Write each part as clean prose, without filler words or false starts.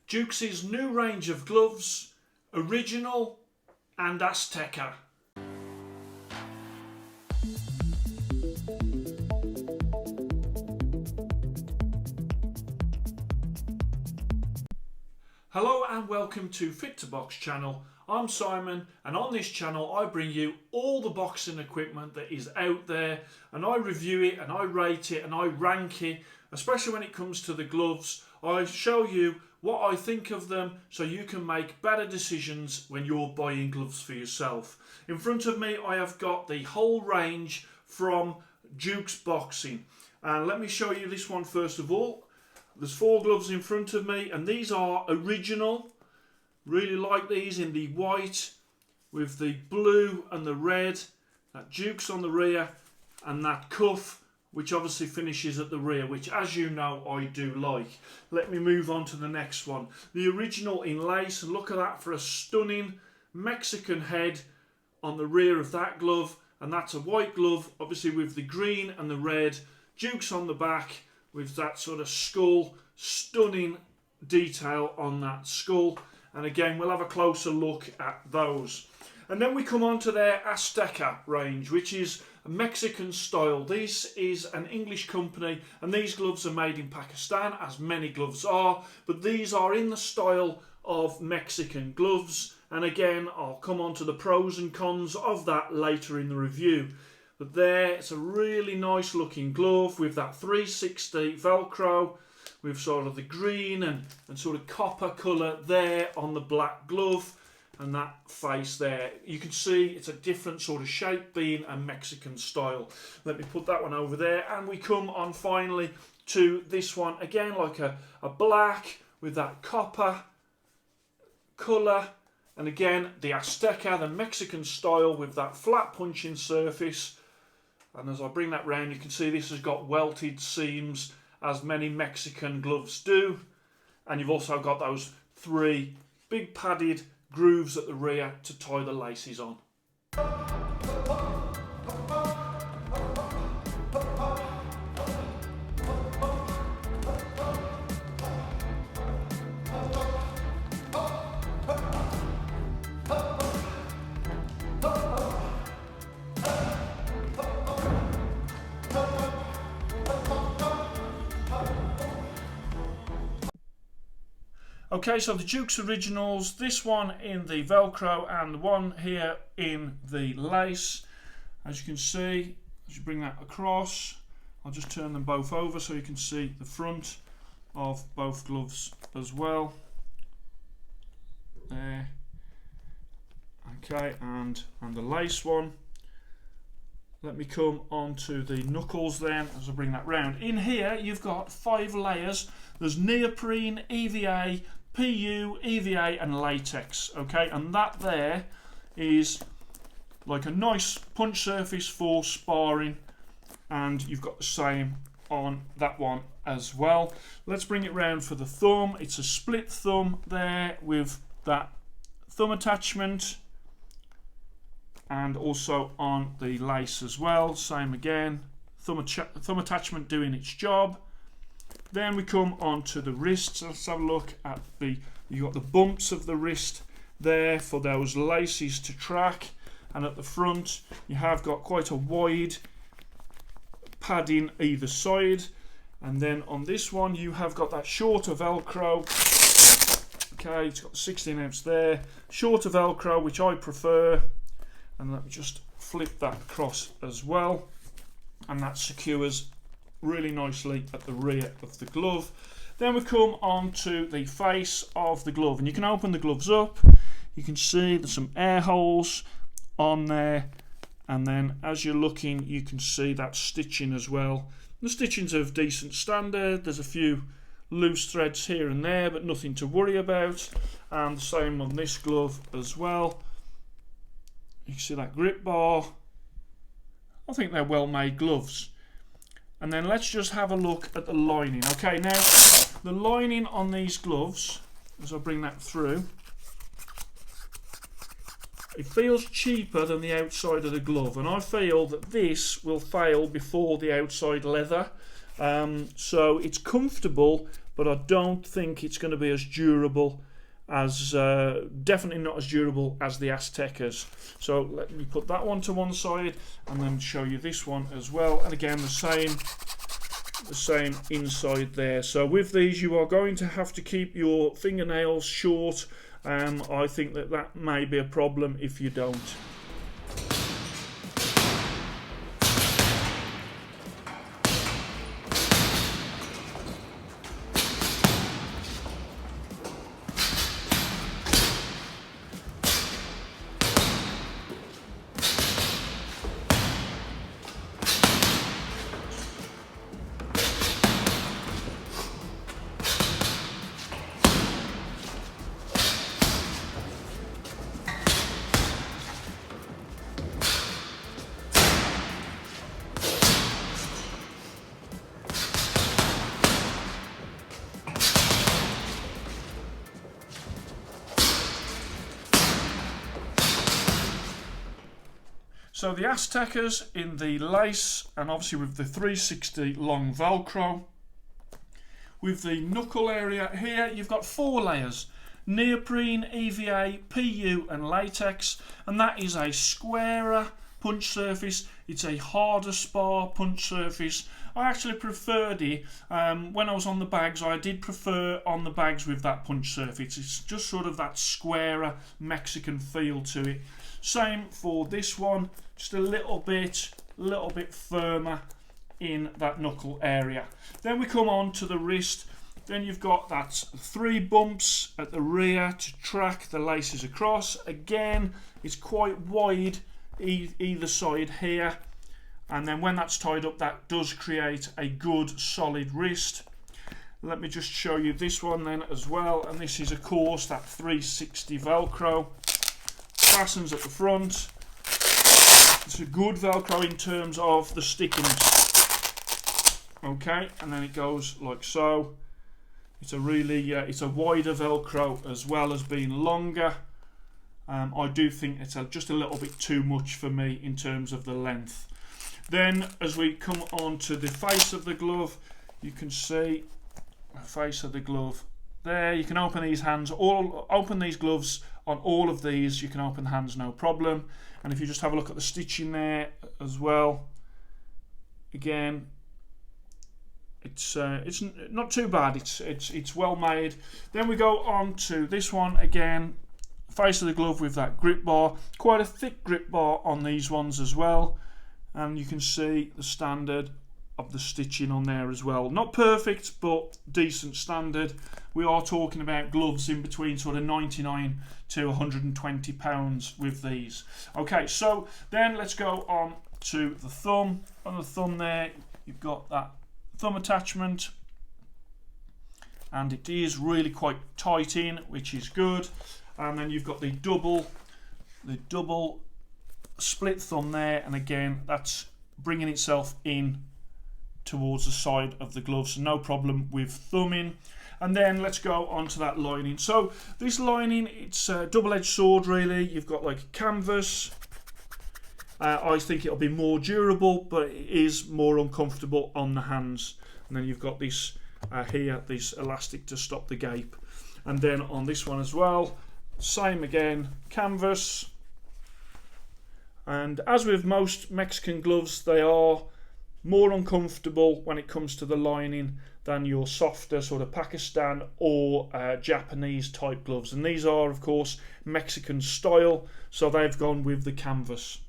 Duke's new range of gloves, Original and Azteca. Hello and welcome to Fit to Box channel. I'm Simon, and on this channel I bring you all the boxing equipment that is out there, and I review it and I rate it and I rank it, especially when it comes to the gloves. I show you what I think of them so you can make better decisions when you're buying gloves for yourself. In front of me I have got the whole range from Duke's Boxing, and let me show you this one first of all. There's 4 gloves in front of me, and these are Original. Really like these in the white with the blue and the red. That Duke's on the rear and that cuff, which obviously finishes at the rear, which, as you know, I do like. Let me move on to the next one. The Original in lace, and look at that for a stunning Mexican head on the rear of that glove. And that's a white glove, obviously with the green and the red. Duke's on the back with that sort of skull, stunning detail on that skull. And again, we'll have a closer look at those. And then we come on to their Azteca range, which is a Mexican style. This is an English company, and these gloves are made in Pakistan, as many gloves are, but these are in the style of Mexican gloves. And again, I'll come on to the pros and cons of that later in the review. But there, it's a really nice looking glove with that 360 Velcro, with sort of the green and sort of copper colour there on the black glove, and that face there. You can see it's a different sort of shape, being a Mexican style. Let me put that one over there, and we come on finally to this one. Again, like a black with that copper colour, and again the Azteca, the Mexican style with that flat punching surface. And as I bring that round, you can see this has got welted seams, as many Mexican gloves do. And you've also got those 3 big padded grooves at the rear to tie the laces on. Okay, so the Duke's Originals, this one in the Velcro and one here in the lace. As you can see, as you bring that across, I'll just turn them both over so you can see the front of both gloves as well. There. Okay, and the lace one. Let me come on to the knuckles then as I bring that round. In here you've got 5 layers. There's neoprene, EVA, PU, EVA and latex. Okay, and that there is like a nice punch surface for sparring, and you've got the same on that one as well. Let's bring it round for the thumb. It's a split thumb there with that thumb attachment, and also on the lace as well, same again, thumb attachment doing its job. Then we come on to the wrists. Let's have a look at you got the bumps of the wrist there for those laces to track, and at the front you have got quite a wide padding either side. And then on this one you have got that shorter Velcro. Okay, it's got the 16 ounce there, shorter Velcro, which I prefer. And let me just flip that across as well, and that secures really nicely at the rear of the glove. Then we come on to the face of the glove, and you can open the gloves up. You can see there's some air holes on there, and then as you're looking you can see that stitching as well. The stitching's of decent standard. There's a few loose threads here and there, but nothing to worry about. And the same on this glove as well. You can see that grip bar. I think they're well made gloves. And then let's just have a look at the lining. Okay, now the lining on these gloves, as I bring that through, it feels cheaper than the outside of the glove, and I feel that this will fail before the outside leather. So it's comfortable, but I don't think it's going to be as durable as, definitely not as durable as the Aztecas. So let me put that one to one side and then show you this one as well. And again, the same inside there. So with these, you are going to have to keep your fingernails short. I think that may be a problem if you don't. So the Aztecas in the lace, and obviously with the 360 long Velcro. With the knuckle area here, you've got 4 layers: neoprene, EVA, PU and latex, and that is a squarer punch surface. It's a harder spar punch surface. I actually preferred it when I was on the bags. I did prefer on the bags with that punch surface. It's just sort of that squarer Mexican feel to it. Same for this one, just a little bit firmer in that knuckle area. Then we come on to the wrist. Then you've got that 3 bumps at the rear to track the laces across. Again, it's quite wide either side here, and then when that's tied up, that does create a good solid wrist. Let me just show you this one then as well, and this is of course that 360 Velcro. Fastens at the front. It's a good Velcro in terms of the stickiness. Okay, and then it goes like so. It's a really, it's a wider Velcro as well as being longer. I do think it's just a little bit too much for me in terms of the length. Then as we come on to the face of the glove, you can see the face of the glove there. You can open these hands, open these gloves on all of these. You can open the hands no problem. And if you just have a look at the stitching there as well, again, it's not too bad. It's well made. Then we go on to this one again. Face of the glove with that grip bar, quite a thick grip bar on these ones as well, and you can see the standard of the stitching on there as well. Not perfect, but decent standard. We are talking about gloves in between sort of 99 to 120 pounds with these. Okay, so then let's go on to the thumb. On the thumb there, you've got that thumb attachment, and it is really quite tight in, which is good. And then you've got the double split thumb there, and again that's bringing itself in towards the side of the glove, so no problem with thumbing. And then let's go on to that lining. So this lining, it's a double-edged sword really. You've got like canvas. I think it'll be more durable, but it is more uncomfortable on the hands. And then you've got this here, this elastic to stop the gape. And then on this one as well, same again, canvas. And as with most Mexican gloves, they are more uncomfortable when it comes to the lining than your softer sort of Pakistan or Japanese type gloves. And these are of course Mexican style, so they've gone with the canvas.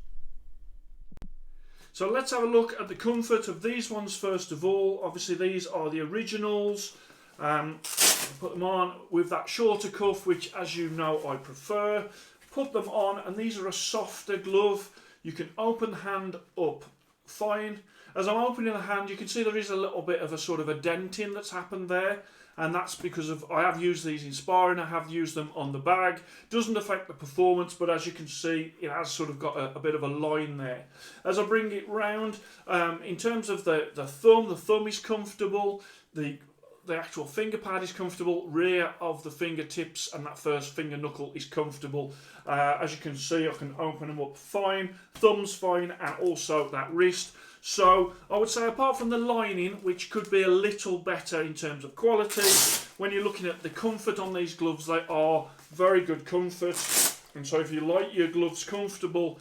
So let's have a look at the comfort of these ones first of all. Obviously these are the originals. Put them on with that shorter cuff, which as you know I prefer. Put them on, and these are a softer glove. You can open the hand up fine. As I'm opening the hand, you can see there is a little bit of a sort of a denting that's happened there, and that's because of I have used these in sparring. I have used them on the bag. Doesn't affect the performance, but as you can see, it has sort of got a bit of a line there. As I bring it round, in terms of the thumb is comfortable. The the actual finger pad is comfortable, rear of the fingertips and that first finger knuckle is comfortable. As you can see, I can open them up fine, thumbs fine, and also that wrist. So I would say, apart from the lining, which could be a little better in terms of quality, when you're looking at the comfort on these gloves, they are very good comfort. And so if you like your gloves comfortable,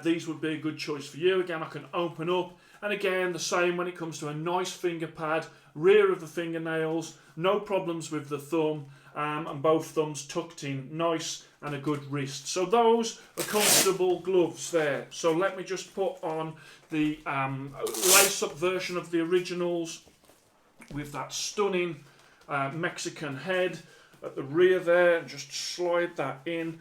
these would be a good choice for you. Again, I can open up, and again, the same when it comes to a nice finger pad, rear of the fingernails, no problems with the thumb, and both thumbs tucked in nice, and a good wrist. So those are comfortable gloves there. So let me just put on the lace-up version of the originals with that stunning Mexican head at the rear there, and just slide that in.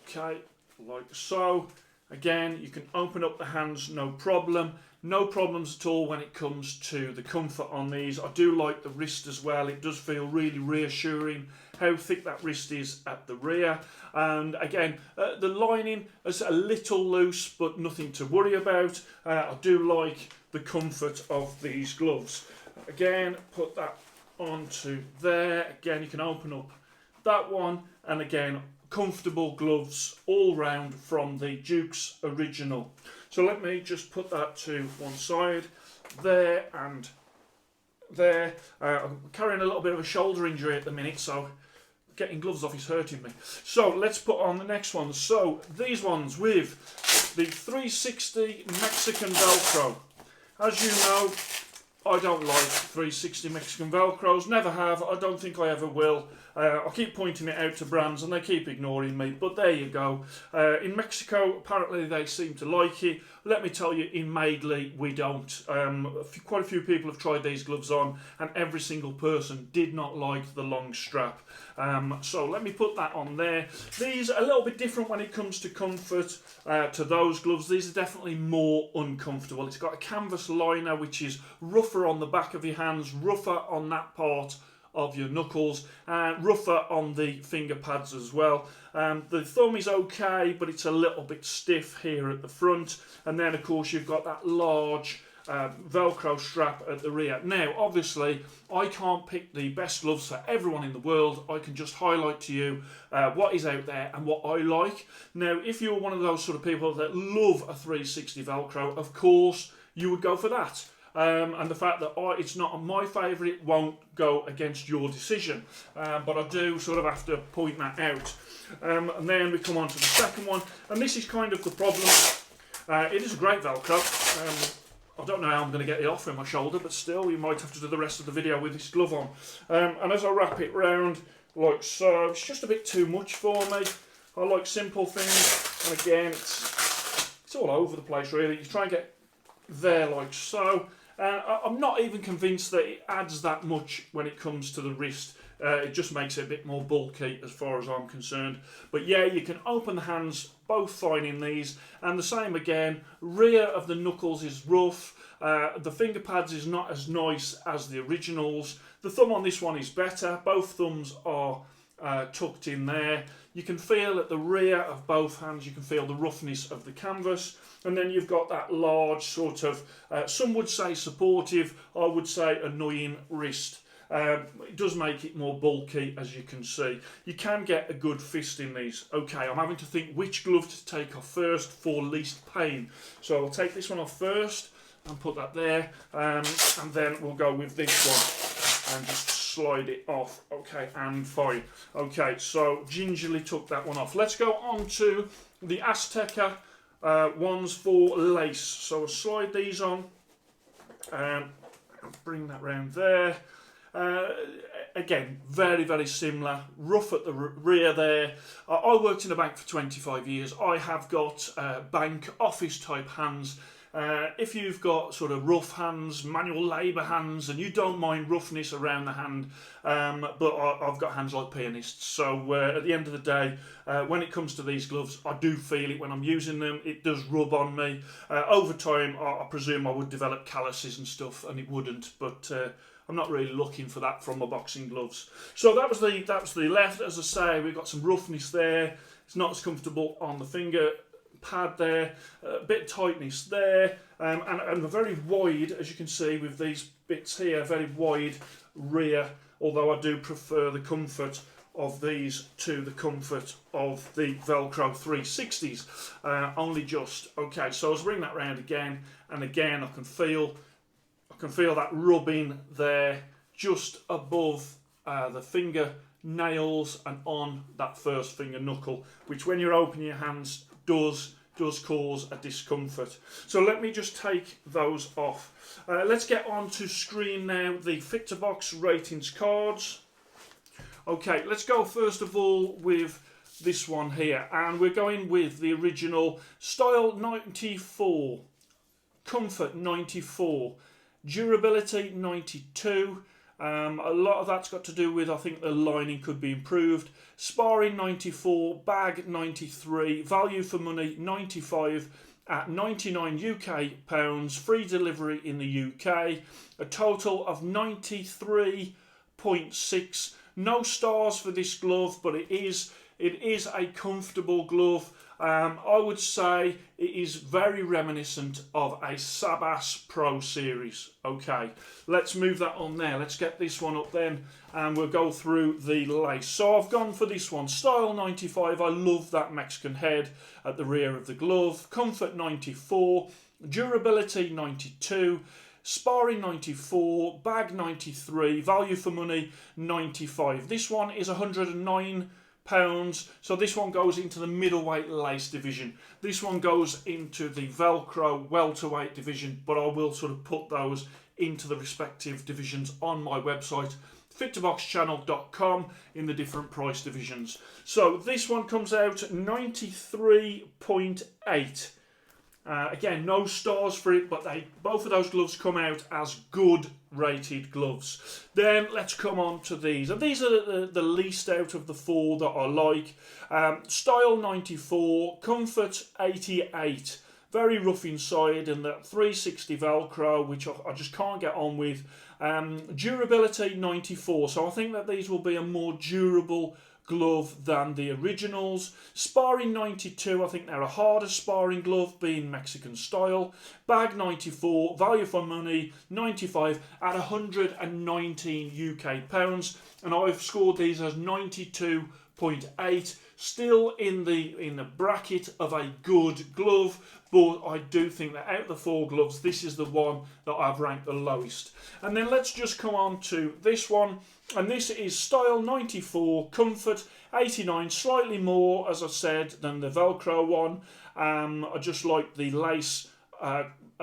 Okay, like so. Again, you can open up the hands, no problem. No problems at all when it comes to the comfort on these. I do like the wrist as well. It does feel really reassuring how thick that wrist is at the rear. And again, the lining is a little loose, but nothing to worry about. I do like the comfort of these gloves. Again, put that onto there. Again, you can open up that one, and again, comfortable gloves all round from the Duke's original. So let me just put that to one side, there and there. I'm carrying a little bit of a shoulder injury at the minute, so getting gloves off is hurting me. So let's put on the next ones. So these ones with the 360 Mexican Velcro. As you know, I don't like 360 Mexican Velcros, never have, I don't think I ever will. I keep pointing it out to brands and they keep ignoring me, but there you go. In Mexico, apparently they seem to like it. Let me tell you, in Madeley, we don't. Quite a few people have tried these gloves on, and every single person did not like the long strap. So let me put that on there. These are a little bit different when it comes to comfort to those gloves. These are definitely more uncomfortable. It's got a canvas liner, which is rougher on the back of your hands, rougher on that part of your knuckles, and rougher on the finger pads as well. The thumb is okay, but it's a little bit stiff here at the front, and then of course you've got that large Velcro strap at the rear. Now obviously I can't pick the best gloves for everyone in the world. I can just highlight to you what is out there and what I like. Now if you're one of those sort of people that love a 360 Velcro, of course you would go for that. And the fact that it's not my favourite won't go against your decision, but I do sort of have to point that out. And then we come on to the second one, and this is kind of the problem. It is a great Velcro. I don't know how I'm going to get it off from my shoulder, but still, you might have to do the rest of the video with this glove on. And as I wrap it round, like so, it's just a bit too much for me. I like simple things, and again, it's all over the place really. You try and get there like so. I'm not even convinced that it adds that much when it comes to the wrist. It just makes it a bit more bulky as far as I'm concerned. But yeah, you can open the hands both fine in these. And the same again, rear of the knuckles is rough. The finger pads is not as nice as the originals. The thumb on this one is better. Both thumbs are tucked in there. You can feel at the rear of both hands, you can feel the roughness of the canvas. And then you've got that large sort of, some would say supportive, I would say annoying wrist. It does make it more bulky, as you can see. You can get a good fist in these. Okay, I'm having to think which glove to take off first for least pain. So I'll take this one off first and put that there. And then we'll go with this one and just slide it off. Okay, and fine. Okay, so gingerly took that one off. Let's go on to the Azteca ones for lace. So I'll slide these on and bring that round there. Again, very, very similar. Rough at the rear there. I worked in a bank for 25 years. I have got bank office type hands. If you've got sort of rough hands, manual labour hands, and you don't mind roughness around the hand, but I've got hands like pianists. So at the end of the day, when it comes to these gloves, I do feel it when I'm using them. It does rub on me. Over time, I presume I would develop calluses and stuff, and it wouldn't. But I'm not really looking for that from my boxing gloves. So that was the left. As I say, we've got some roughness there. It's not as comfortable on the finger pad there, a bit of tightness there, and a very wide, as you can see, with these bits here, very wide rear, although I do prefer the comfort of these to the comfort of the Velcro 360s, only just. Okay, so let's bring that round again, and again I can feel that rubbing there just above the finger nails and on that first finger knuckle, which when you're opening your hands does cause a discomfort. So let me just take those off. Let's get on to screen now the Fit2Box ratings cards. Okay, let's go first of all with this one here, and we're going with the original Style 94, Comfort 94, Durability 92. A lot of that's got to do with, I think, the lining could be improved. Sparring 94, Bag 93, Value for Money 95 at 99 UK pounds, free delivery in the UK. A total of 93.6. No stars for this glove, but it is a comfortable glove. I would say it is very reminiscent of a Sabas Pro Series. Okay, let's move that on there. Let's get this one up then, and we'll go through the lace. So I've gone for this one, Style 95. I love that Mexican head at the rear of the glove. Comfort 94, Durability 92, Sparring 94, Bag 93, Value for Money 95. This one is £109. So this one goes into the middleweight lace division. This one goes into the Velcro welterweight division, but I will sort of put those into the respective divisions on my website, fit2boxchannel.com, in the different price divisions. So this one comes out 93.8. Again, no stars for it, but both of those gloves come out as good rated gloves. Then let's come on to these. And these are the least out of the four that I like. Style 94, Comfort 88. Very rough inside, and that 360 Velcro, which I just can't get on with. Durability 94. So I think that these will be a more durable glove than the originals. Sparring 92, I think they're a harder sparring glove, being Mexican style. Bag 94, Value for Money 95 at 119 UK pounds, and I've scored these as 92.8. Still in the bracket of a good glove, but I do think that out of the four gloves, this is the one that I've ranked the lowest. And then let's just come on to this one, and this is Style 94, Comfort 89, slightly more, as I said, than the Velcro one. I just like the lace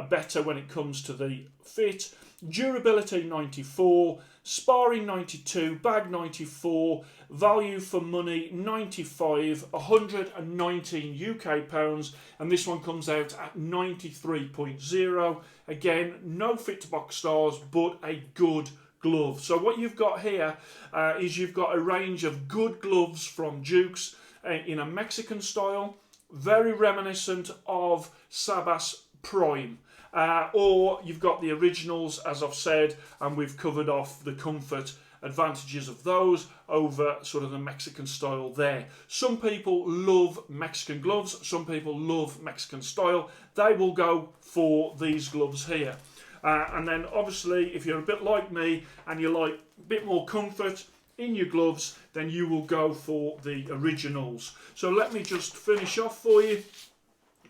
better when it comes to the fit. Durability 94, Sparring 92, Bag 94, Value for Money 95, 119 UK pounds, and this one comes out at 93.0. Again, no Fit2Box stars, but a good glove. So what you've got here is you've got a range of good gloves from Dukes in a Mexican style, very reminiscent of Sabas Prime. Or you've got the originals, as I've said, and we've covered off the comfort advantages of those over sort of the Mexican style there. Some people love Mexican gloves, some people love Mexican style. They will go for these gloves here. And then obviously, if you're a bit like me and you like a bit more comfort in your gloves, then you will go for the originals. So let me just finish off for you.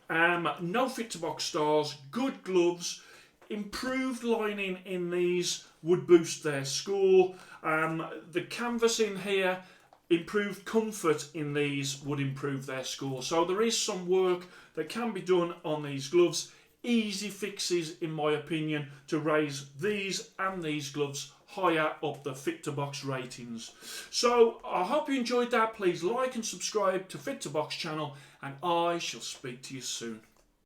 No Fit2Box stars, good gloves, improved lining in these would boost their score. The canvas in here, improved comfort in these would improve their score. So there is some work that can be done on these gloves. Easy fixes, in my opinion, to raise these and these gloves higher up the Fit2Box ratings. So I hope you enjoyed that. Please like and subscribe to Fit2Box channel, and I shall speak to you soon.